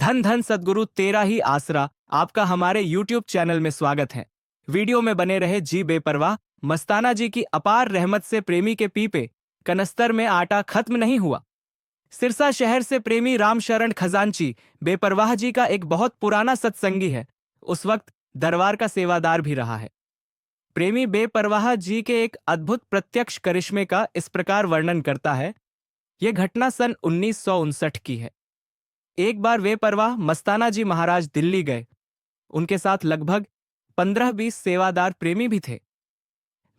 धन धन सद्गुरु तेरा ही आसरा आपका हमारे YouTube चैनल में स्वागत है। वीडियो में बने रहे जी बेपरवाह मस्ताना जी की अपार रहमत से प्रेमी के पीपे कनस्तर में आटा खत्म नहीं हुआ। सिरसा शहर से प्रेमी रामशरण खजांची बेपरवाह जी का एक बहुत पुराना सत्संगी है। उस वक्त दरबार का सेवादार भी रहा है। प्रेमी बेपरवाह जी के एक अद्भुत प्रत्यक्ष करिश्मे का इस प्रकार वर्णन करता है। यह घटना सन 1959 की है। एक बार बेपरवाह मस्ताना जी महाराज दिल्ली गए। उनके साथ लगभग 15-20 सेवादार प्रेमी भी थे।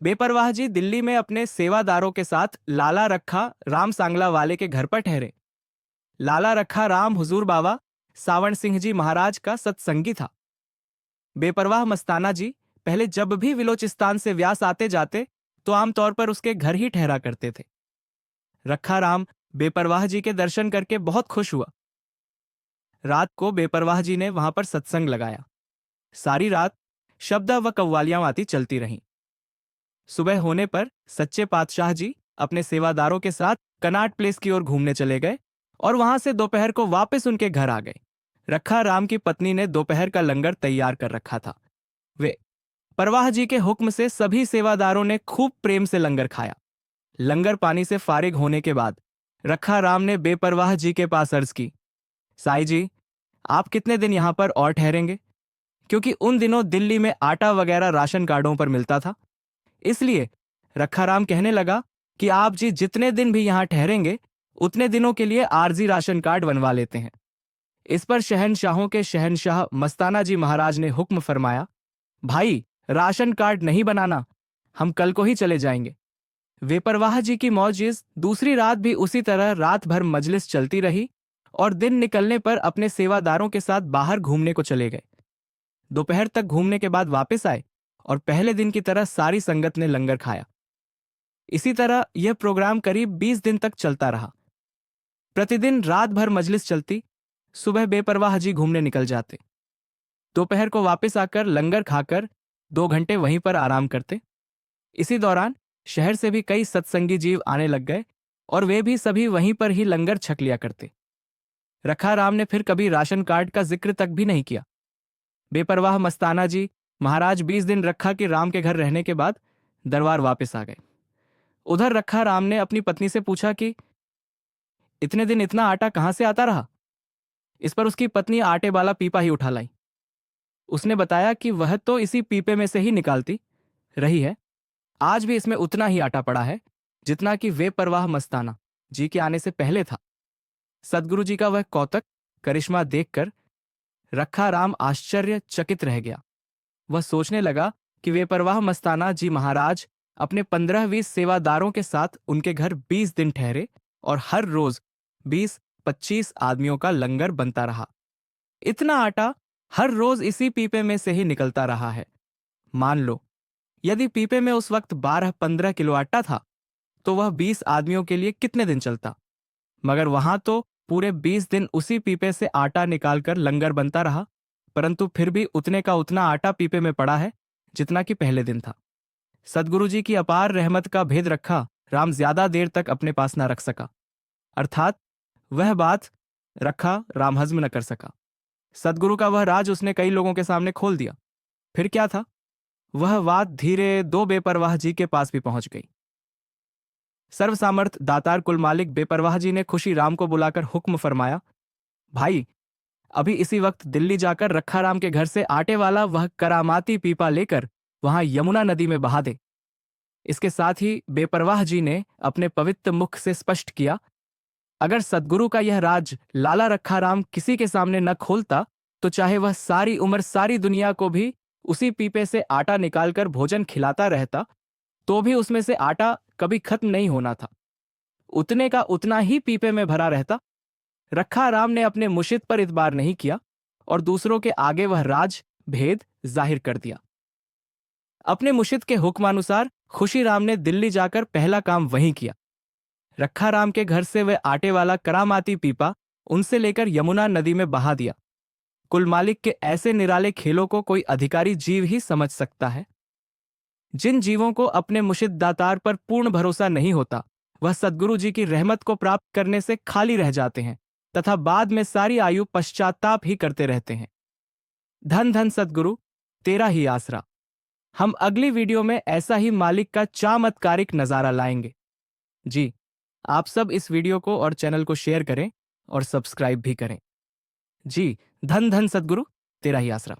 बेपरवाह जी दिल्ली में अपने सेवादारों के साथ लाला रखा राम सांगला वाले के घर पर ठहरे। लाला रखा राम हुजूर बाबा सावण सिंह जी महाराज का सत्संगी था। बेपरवाह मस्ताना जी पहले जब भी विलोचिस्तान से व्यास आते जाते तो आमतौर पर उसके घर ही ठहरा करते थे। रखा राम बेपरवाह जी के दर्शन करके बहुत खुश हुआ। रात को बेपरवाह जी ने वहां पर सत्संग लगाया। सारी रात शब्द व कव्वालियां आती चलती रहीं। सुबह होने पर सच्चे पातशाह जी अपने सेवादारों के साथ कनाट प्लेस की ओर घूमने चले गए और वहां से दोपहर को वापस उनके घर आ गए। रखा राम की पत्नी ने दोपहर का लंगर तैयार कर रखा था। वे परवाह जी के हुक्म से सभी सेवादारों ने खूब प्रेम से लंगर खाया। लंगर पानी से फारिग होने के बाद रखा राम ने बेपरवाह जी के पास अर्ज की, साईं जी, आप कितने दिन यहां पर और ठहरेंगे? क्योंकि उन दिनों दिल्ली में आटा वगैरह राशन कार्डों पर मिलता था। इसलिए रखा राम कहने लगा कि आप जी जितने दिन भी यहां ठहरेंगे उतने दिनों के लिए आरजी राशन कार्ड बनवा लेते हैं। इस पर शहनशाहों के शहनशाह मस्ताना जी महाराज ने हुक्म फरमाया, भाई राशन कार्ड नहीं बनाना, हम कल को ही चले जाएंगे। बेपरवाह जी की मौजिज दूसरी रात भी उसी तरह रात भर मजलिस चलती रही और दिन निकलने पर अपने सेवादारों के साथ बाहर घूमने को चले गए। दोपहर तक घूमने के बाद वापस आए और पहले दिन की तरह सारी संगत ने लंगर खाया। इसी तरह यह प्रोग्राम करीब 20 दिन तक चलता रहा। प्रतिदिन रात भर मजलिस चलती। सुबह बेपरवाह जी घूमने निकल जाते। दोपहर को वापस आकर लंगर खाकर 2 घंटे वहीं पर आराम करते। इसी दौरान शहर से भी कई सत्संगी जीव आने लग गए और वे भी सभी वहीं पर ही लंगर छक लिया करते। रखा राम ने फिर कभी राशन कार्ड का जिक्र तक भी नहीं किया। बेपरवाह मस्ताना जी महाराज 20 दिन रखा के राम के घर रहने के बाद दरबार वापस आ गए। उधर रखा राम ने अपनी पत्नी से पूछा कि इतने दिन इतना आटा कहां से आता रहा? इस पर उसकी पत्नी आटे वाला पीपा ही उठा लाई। उसने बताया कि वह तो इसी पीपे में से ही निकालती रही है। आज भी इसमें उतना ही आटा पड़ा है जितना कि बेपरवाह मस्ताना जी के आने से पहले था। सदगुरु जी का वह कौतक करिश्मा देखकर रखा राम आश्चर्यचकित रह गया। वह सोचने लगा कि बेपरवाह मस्ताना जी महाराज अपने 15-20 सेवादारों के साथ उनके घर 20 दिन ठहरे और हर रोज 20-25 आदमियों का लंगर बनता रहा। इतना आटा हर रोज इसी पीपे में से ही निकलता रहा है। मान लो यदि पीपे में उस वक्त 12-15 किलो आटा था तो वह 20 आदमियों के लिए कितने दिन चलता? मगर वहां तो पूरे 20 दिन उसी पीपे से आटा निकालकर लंगर बनता रहा, परंतु फिर भी उतने का उतना आटा पीपे में पड़ा है जितना कि पहले दिन था। सदगुरु जी की अपार रहमत का भेद रखा राम ज्यादा देर तक अपने पास न रख सका, अर्थात वह बात रखा राम हजम न कर सका। सदगुरु का वह राज उसने कई लोगों के सामने खोल दिया। फिर क्या था? वह बात धीरे 2 बेपरवाह जी के पास भी पहुंच गई। सर्वसामर्थ दातार कुल मालिक बेपरवाह जी ने खुशी राम को बुलाकर हुक्म फरमाया, भाई अभी इसी वक्त दिल्ली जाकर रखा राम के घर से आटे वाला वह करामाती पीपा लेकर वहां यमुना नदी में बहा दे। इसके साथ ही बेपरवाह जी ने अपने पवित्र मुख से स्पष्ट किया, अगर सदगुरु का यह राज लाला रखा राम किसी के सामने न खोलता तो चाहे वह सारी उम्र सारी दुनिया को भी उसी पीपे से आटा निकालकर भोजन खिलाता रहता तो भी उसमें से आटा कभी खत्म नहीं होना था। उतने का उतना ही पीपे में भरा रहता। रखा राम ने अपने मुशित पर इतबार नहीं किया और दूसरों के आगे वह राज भेद जाहिर कर दिया। अपने मुशित के हुक्मानुसार खुशी राम ने दिल्ली जाकर पहला काम वहीं किया। रखा राम के घर से वह आटे वाला करामाती पीपा उनसे लेकर यमुना नदी में बहा दिया। कुल मालिक के ऐसे निराले खेलों को कोई अधिकारी जीव ही समझ सकता है। जिन जीवों को अपने मुशित दातार पर पूर्ण भरोसा नहीं होता वह सदगुरु जी की रहमत को प्राप्त करने से खाली रह जाते हैं तथा बाद में सारी आयु पश्चाताप ही करते रहते हैं। धन धन सद्गुरु, तेरा ही आसरा। हम अगली वीडियो में ऐसा ही मालिक का चमत्कारिक नजारा लाएंगे। जी, आप सब इस वीडियो को और चैनल को शेयर करें और सब्सक्राइब भी करें। जी, धन धन सद्गुरु, तेरा ही आसरा।